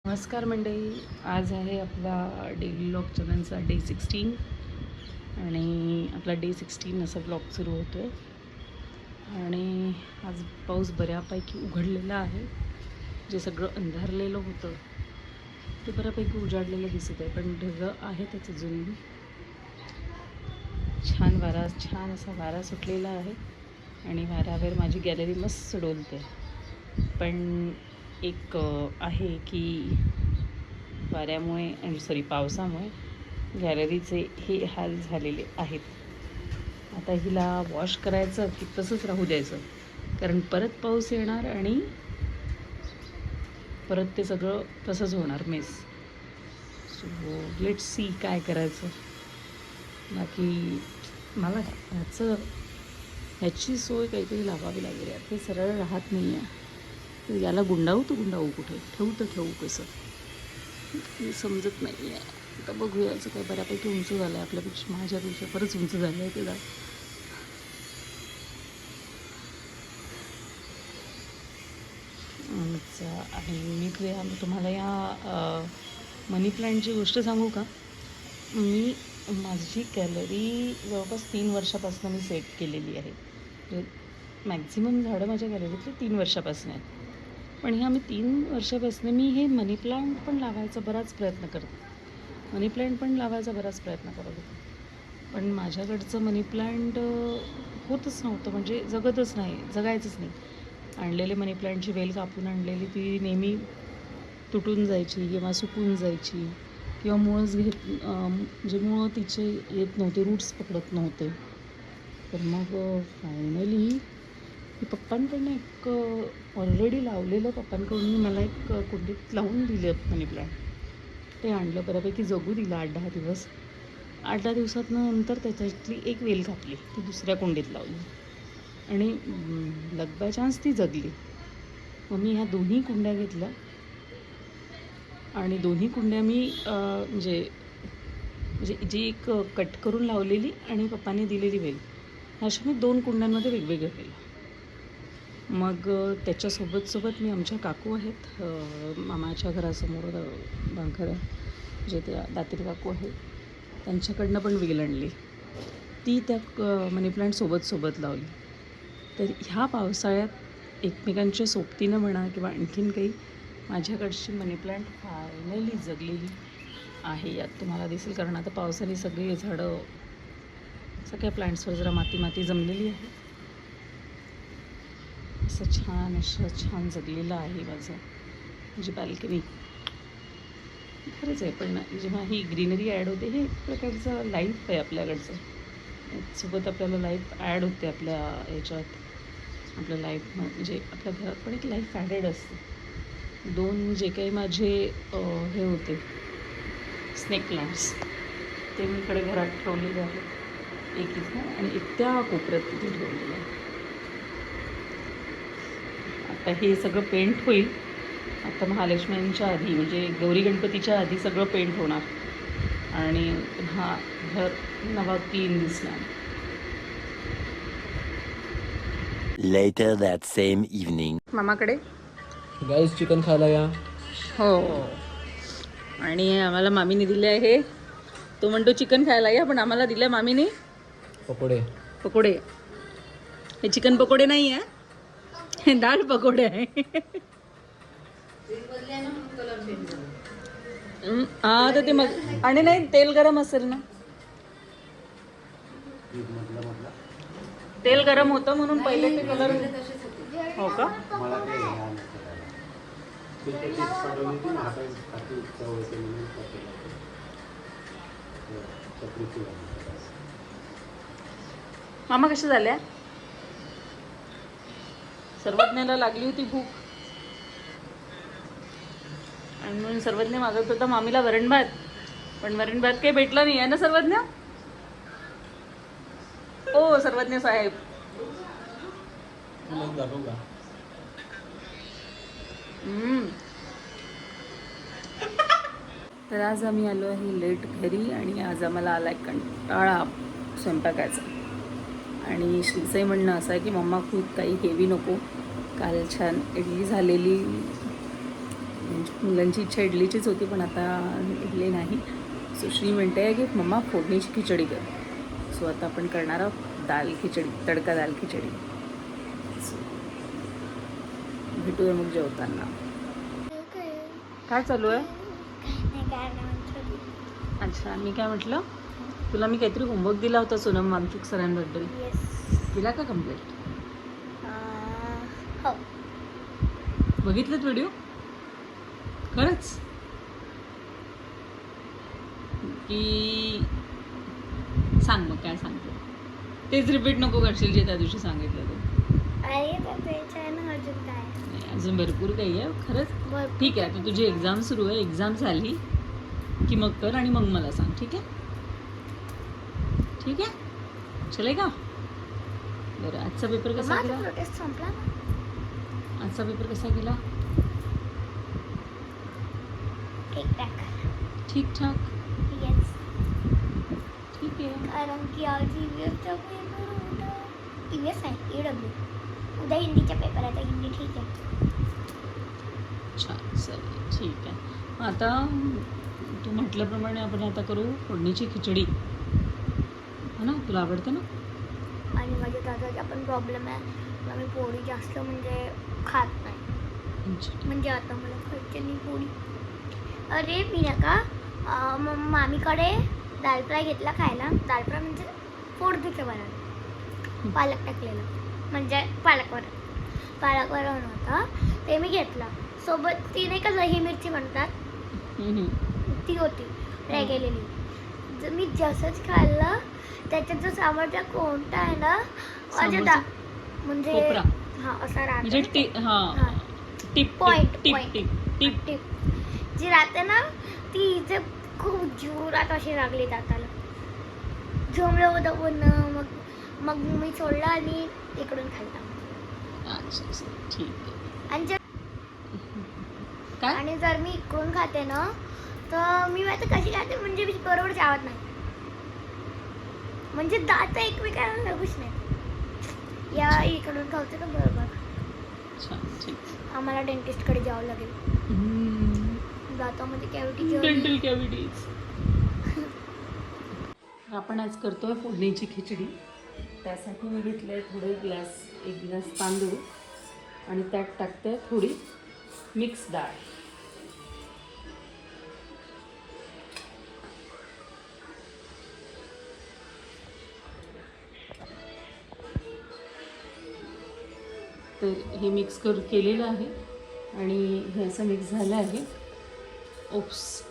नमस्कार मंडळी, आज आहे आपला डेली व्लॉग चॅनलचा डे 16 आणि आपला डे 16 असा व्लॉग सुरू होतो आहे. आणि आज पाऊस बऱ्यापैकी उघडलेला आहे. जे सगळं अंधारलेलं होतं ते बऱ्यापैकी उजाडलेलं दिसत आहे, पण ढगं आहे त्याच अजूनही. छान असा वारा सुटलेला आहे आणि वाऱ्यावर माझी गॅलरी मस्त डोलते. पण एक आहे की पावसामुळे गॅलरीचे हे हाल झालेले आहेत. आता हिला वॉश करायचं की तसंच राहू द्यायचं, कारण परत पाऊस येणार आणि परत ते सगळं तसंच होणार मेस. सो लेट्स सी काय करायचं. बाकी मला ह्याची सोय काहीतरी लावावी लागेल यार. ते सरळ राहत नाही आहे. तर याला गुंडावू कुठे ठेवू कसं समजत नाही आहे. आता बघूया. याचं काय बऱ्यापैकी उंच झालं आहे आपल्यापेक्षा, माझ्यापेक्षा बरंच उंच झालं आहे ते आणि मी तुम्हाला या मनी प्लांटची गोष्ट सांगू का. माझी गॅलरी जवळपास 3 वर्षापासून मी सेट केलेली आहे. म्हणजे मॅक्झिमम झाडं माझ्या गॅलरीतली 3 वर्षापासून आहेत. पण ह्या 3 वर्षापासून मी हे मनी प्लांट पण लावायचा बराच प्रयत्न करत होते. पण माझ्याकडचं मनी प्लांट होतच नव्हतं, म्हणजे जगायचंच नाही. आणलेले मनी प्लांटची वेल कापून आणलेली ती नेहमी तुटून जायची किंवा सुकून जायची, किंवा म्हणजे मुळं तिचे येत नव्हते, रूट्स पकडत नव्हते. तर मग फायनली पप्पांकडनं एक ऑलरेडी लावलेलं पप्पांकडून मला एक कुंडीत लावून दिले मनी प्लांट. ते आणलं, बऱ्यापैकी जगू दिलं 8-10 दिवस. 8-10 दिवसातनं त्याच्यातली एक वेल कापली, ती दुसऱ्या कुंडीत लावली आणि लक बाय चान्स ती जगली. मग मी ह्या दोन्ही कुंड्या घेतल्या आणि दोन्ही कुंड्या मी म्हणजे जी एक कट करून लावलेली आणि पप्पांनी दिलेली वेल, अशा मी 2 कुंड्यांमध्ये वेगवेगळं केलं. मग त्याच्यासोबत मी आमच्या काकू आहेत मामाच्या घरासमोर घर, जे त्या दातेरी काकू आहेत, त्यांच्याकडनं पण वेल आणली. ती त्या मनी प्लांट सोबत लावली. तर ह्या पावसाळ्यात एकमेकांच्या सोबतीनं म्हणा किंवा आणखीन काही, माझ्याकडची मनी प्लांट फायनली जगलेली आहे. यात तुम्हाला दिसेल, कारण आता पावसाने सगळी झाडं, सगळ्या प्लांट्सवर जरा माती जमलेली आहे. असं छान जगलेलं आहे माझी बाल्कनी. खरंच आहे, पण जेव्हा ही ग्रीनरी ॲड होते, हे एक प्रकारचं लाईफ आहे आपल्याकडचं. सोबत आपल्याला लाईफ ॲड होते आपल्या ह्याच्यात. आपल्या लाईफ म्हणजे आपल्या घरात पण एक लाईफ ॲडेड असते. 2 जे काही माझे हे होते स्नेक प्लांट्स, ते मी इकडे घरात ठेवलेले आहेत. एक इथं आणि एक त्या कोपऱ्यात तिथे ठेवलेलं आहे. आता हे सगळं पेंट होईल. आता महालक्ष्म्यांच्या आधी, म्हणजे गौरी गणपतीच्या आधी सगळं पेंट होणार आणि घर नवा क्लीन दिसणार. Later that same evening. मामाकडे गाईस चिकन खायला या. हो, आणि आम्हाला मामीने दिले आहे. तो म्हणतो चिकन खायला या, पण आम्हाला दिलं मामीने पकोडे. हे चिकन पकोडे नाही आहे, हे डाळ पकोडे आहे. हा, तर ते मग आणि नाही, तेल गरम असेल ना. तेल गरम होतं म्हणून पहिले ते कलर. हो का. मामा कशा झाल्या. सर्वज्ञाला लागली होती भूक आणि म्हणून सर्वज्ञ मागत होता मामीला वरण भात, पण वरण भात काही भेटला नाही आहे ना सर्वज्ञ. ओ सर्वज्ञ साहेब, तर आज आम्ही आलो आहे लेट घरी आणि आज आम्हाला आला आहे कंटाळा स्वयंपाकाचा. आणि श्रीचंही म्हणणं असं आहे की मम्मा खूप काही हेवी नको. काल छान इडली झालेली, मुलांची इच्छा इडलीचीच होती, पण आता इडली नाही. सो श्री म्हणते आहे की मम्मा फोडणीची खिचडी कर. सो आता आपण करणार आहोत दाल खिचडी, तडका दाल खिचडी. सो भेटूया मग जेवताना. काय चालू आहे? अच्छा, मी काय म्हटलं, तुला मी काहीतरी होमवर्क दिला होता सोनम वांगचूक सरांबद्दल. दिला का कम्प्लीट? हो. बघितलं व्हिडिओ? खरंच की सांग मग काय सांगतो. तेच रिपीट नको करशील जे त्या दिवशी सांगितलं तू. अरे त्याच्यानं अजून काय नाही, अजून भरपूर काही आहे खरंच. ठीक आहे, आता तुझी एक्झाम सुरू आहे. एक्झाम झाली की मग कर आणि मग मला सांग. ठीक आहे? ठीक आहे, चलेगा? बरं, आजचा पेपर कसा गेला? प्रोटेस्ट संपला ना. आजचा पेपर कसा गेला? ठीक-ठाक. ठीक-ठाक. येस. ठीक आहे. कारण की आज EVSचा पेपर होता. EVS आहे, EW. उद्या हिंदीचा पेपर आहे, तर हिंदी ठीक आहे. छान, चालेल, ठीक आहे. मग आता तू म्हटल्याप्रमाणे आपण आता करू फोडणीची खिचडी. हो ना, तुला आवडते ना? आणि माझ्या दादाचा पण प्रॉब्लेम आहे. मला मी पोळी जास्त म्हणजे खात नाही. अच्छा. म्हणजे आता मला खायची नाही पोळी. अरे मी नका मामीकडे दाल फ्राय घेतला खायला. दाल फ्राय म्हणजे फोडणीचं वरण, पालक टाकलेलं, म्हणजे पालक वरण होतं. ते मी घेतलं. सोबत ती नाही का दही मिरची म्हणतात, ती होती फ्राय केलेली. मी जसंच खाल्लं, त्याच्यात जो सावरचा कोणता आहे ना, माझ्या म्हणजे कोपरा. हां असा म्हणजे राहतो. Tip point tip point tip tip. जी राहते ना, ती इथे खूप जोरात अशी लागली दाताला. झोंबलं होतं पूर्ण. मग मी सोडलं आणि इकडून खाल्ला. अच्छा, ठीक आहे. आणि काय? आणि जर मी इकडून खाते ना, तर मी माहिती कशी खाते, म्हणजे मी बरोबर चावत नाही. म्हणजे दात एकमेकांना लागूच नाही. या इकडून खावते ना बरोबर. छान, ठीक. आम्हाला डेंटिस्टकडे जावं लागेल. दातामध्ये कॅव्हिटी. Dental cavities. आपण आज करतोय फोडणीची खिचडी. त्यासाठी मी घेतले थोडे एक ग्लास तांदूळ आणि त्यात टाकते थोडी मिक्स डाळ. तर हे मिक्स केलेलं आहे आणि हे असं मिक्स झालं आहे. ओप्स.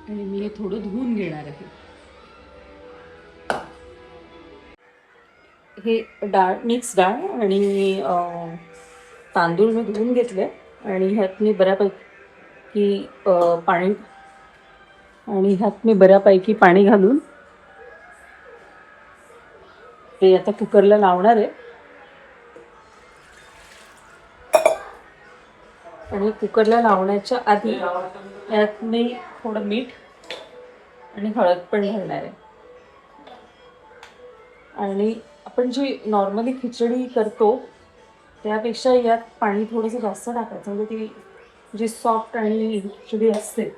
आणि मी हे थोडं धुवून घेणार आहे. हे मिक्स डाळ आणि तांदूळ मी धुवून घेतले आणि ह्यात मी बऱ्यापैकी पाणी घालून ते आता कुकरला लावणार आहे. आणि कुकरला लावण्याच्या आधी यात मी थोडं मीठ आणि हळद पण घालणार आहे. आणि आपण जी नॉर्मली खिचडी करतो त्यापेक्षा यात पाणी थोडंसं जास्त टाकायचं, म्हणजे ती जी सॉफ्ट आणि खिचडी असते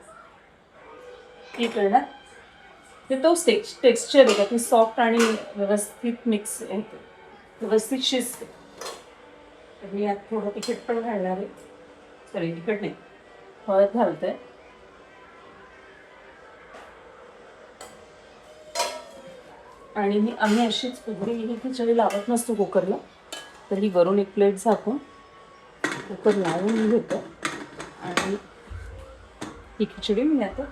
ती करणार. ते तोच टेक्स्चर आहे का, ती सॉफ्ट आणि व्यवस्थित मिक्स होते, व्यवस्थित शिजते. तर मी यात थोडं तिखट पण घालणार आहे. सॉरी, तिखट नाही, हळद घालते. आणि आम्ही अशीच ही खिचडी लावत नसतो कुकरला, तर ही वरून एक प्लेट झाकून कुकर लावून घेतो आणि ही खिचडी मी आता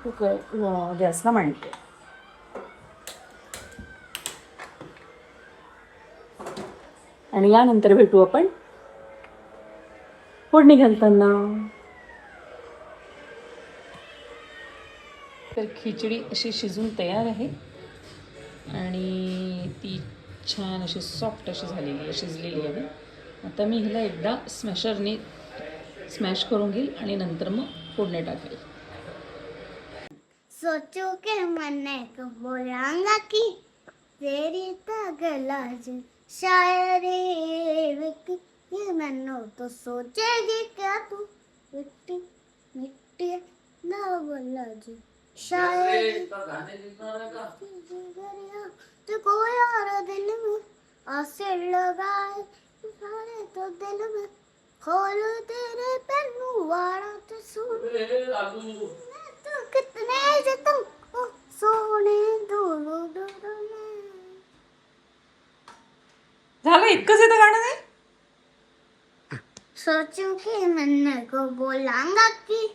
गॅसला मांडते. आणि यानंतर भेटू आपण फोडणी घालताना. तर खिचडी अशी शिजून तयार आहे आणि ती छान अशी सॉफ्ट अशी शिजलेली आहे. आता मी हिला एकदा स्मॅशरने स्मॅश करून घेईल आणि नंतर मग फोडणी टाकेल. सोचो के मन को बोलांगा की तेरी तगलाज शायरी ये मनो तो सोचेगी क्या तू मिट्टी मिट्टी ना बोलाजी शायरी तुझको यार दिल में आसे लगाए सारे तो दिल में खोल तेरे पन्नू वाला तो सुन तो कितने जे तुमको सोने दोनों दोनों में झालं इतकंच येतं गाणं नाही. सोचूं कि मन्ने को बोलांगा कि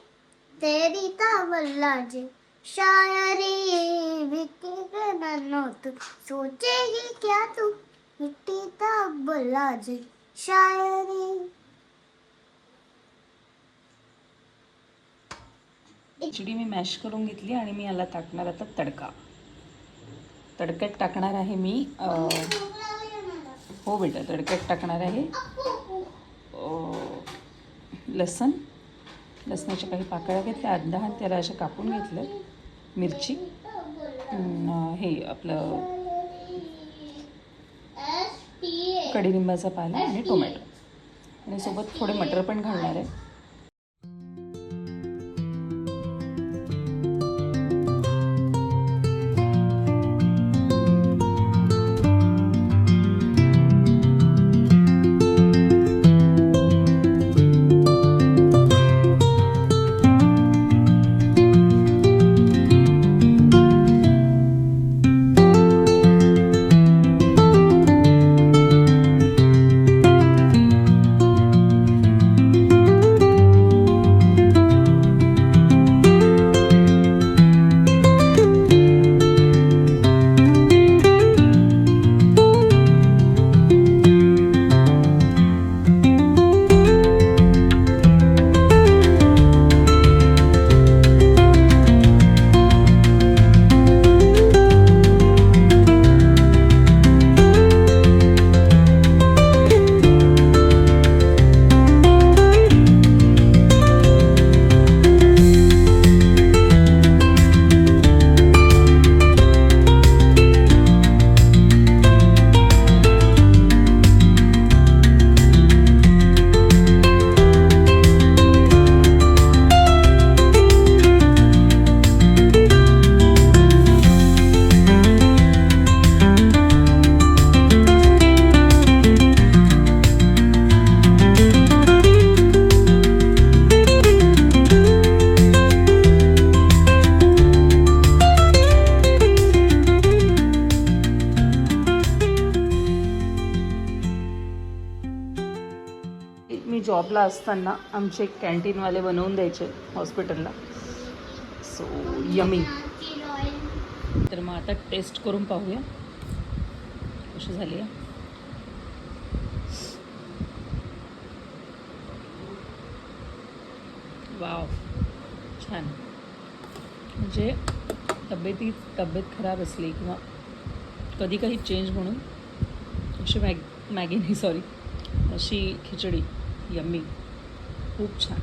तेरी तावल्ला जी शायरी बिके के नन्नो तू सोचेगी क्या तू मिट्टी तावल्ला जी शायरी. खिचडी मी मॅश करून घेतली आणि मी याला टाकणार आता तडका. तडक्यात टाकणार आहे मी हो बेटा, तडक्यात टाकणार आहे लसणाच्या काही पाकळ्या घेतल्या, अर्धा आणि त्याला अशा कापून घेतलं, मिरची, हे आपलं कढीलिंबाचा पाला आणि टोमॅटो आणि सोबत थोडे मटर पण घालणार आहे. मी जॉबला असताना आमचे एक कॅन्टीनवाले बनवून द्यायचे हॉस्पिटलला. So yummy. तर मग आता टेस्ट करून पाहूया कशी झाली आहे. वाव, छान. म्हणजे तब्येत खराब असली किंवा कधी काही चेंज म्हणून अशी मॅगी नाही, सॉरी, अशी खिचडी यम्मी, खूप छान.